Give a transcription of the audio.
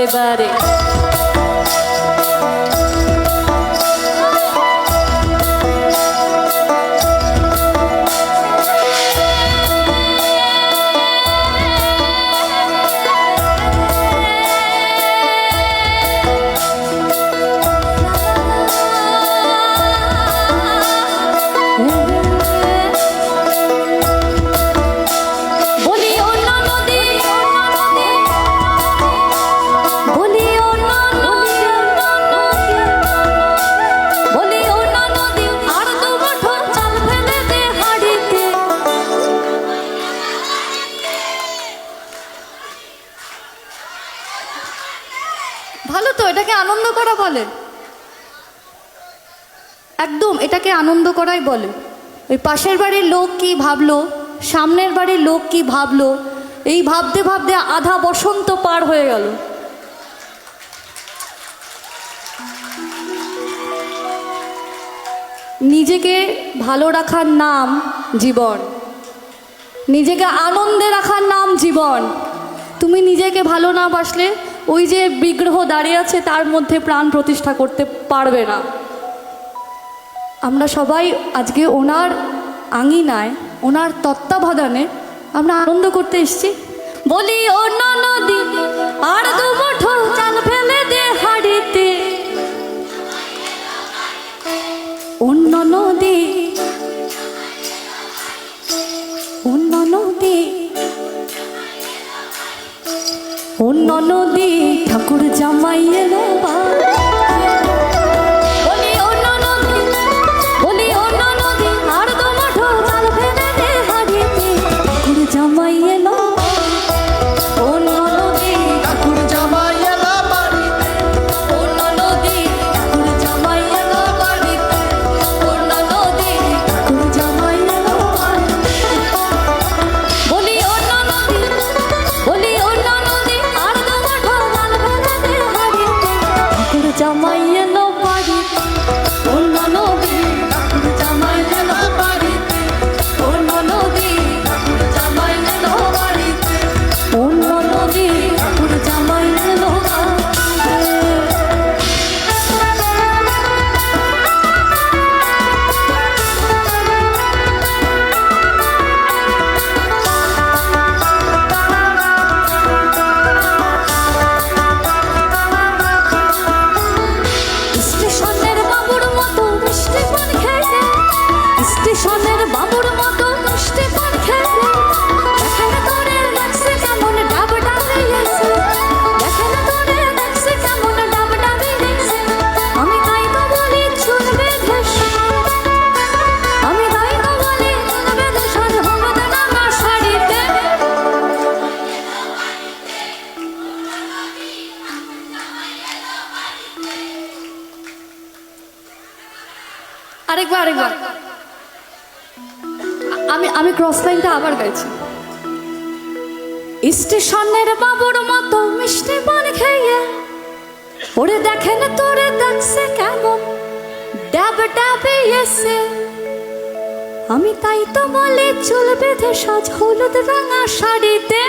বারে বারে। ভালো তো, এটাকে আনন্দ করা বলে, একদম এটাকে আনন্দ করাই বলে। ওই পাশের বাড়ির লোক কি ভাবলো, সামনের বাড়ির লোক কি ভাবলো, এই ভাবতে ভাবতে আধা বসন্ত পার হয়ে গেল। নিজেকে ভালো রাখার নাম জীবন, নিজেকে আনন্দে রাখার নাম জীবন। তুমি নিজেকে ভালো না বাসলে ওই যে বিগ্রহ দাঁড়িয়ে আছে তার মধ্যে প্রাণ প্রতিষ্ঠা করতে পারবে না। আমরা সবাই আজকে ওনার আঙিনায়, ওনার তত্ত্বাবধানে আমরা আনন্দ করতে এসেছি। বলি ও নদী আর দু মুঠো চাল ফেলে দে হাড়িতে, অন্য নদী অন্য নদী অন্য নদী ঠাকুর জামাই এলো। বলি অন্য নদী, বলি অন্য নদী আর দু মুঠো চাল ফেলে দে হাড়িতে, ঠাকুর জামাই এলো। অন্য নদী ঠাকুর জামাই এলো বাড়িতে, অন্য নদী ঠাকুর জামাই এলো বাড়িতে, অন্য নদী ঠাকুর জামাই এলো বাড়িতে। বলি অন্য নদী, বলি অন্য নদী আর দু মুঠো চাল ফেলে দে হাড়িতে, ঠাকুর জামাই এলো বাড়িতে, অন্য নদী ঠাকুর জামাই এলো বাড়িতে, অন্য নদী ঠাকুর জামাই এলো বাড়িতে, অন্য নদী ঠাকুর জামাই এলো বাড়িতে। স্টেশনের বাবুর মতো মিষ্টি পান খেয়ে, স্টেশনের বাবুর মতো মিষ্টি পান খেয়ে, দেখেন তোরে দেখছে কেমন ডাব ডাবিয়েছে, দেখেন তোরে দেখছে কেমন ডাব ডাবিয়েছে। আমি তাই তো বলি চুল বেঁধে, আমি তাই তো বলি চুল বেঁধে সাজ হলুদ রাঙা শাড়িতে। আরেকবার আরেকবার আমি ক্রস লাইনটা আবার গাইছি। স্টেশনের বাবুর মতো মিষ্টি পান খেয়ে, ওরে দেখেন তোরে দেখছে কেমন ডাব ডাবিয়েছে। আমি তাই তো বলি চুল বেঁধে সাজ হলুদ রাঙা শাড়িতে।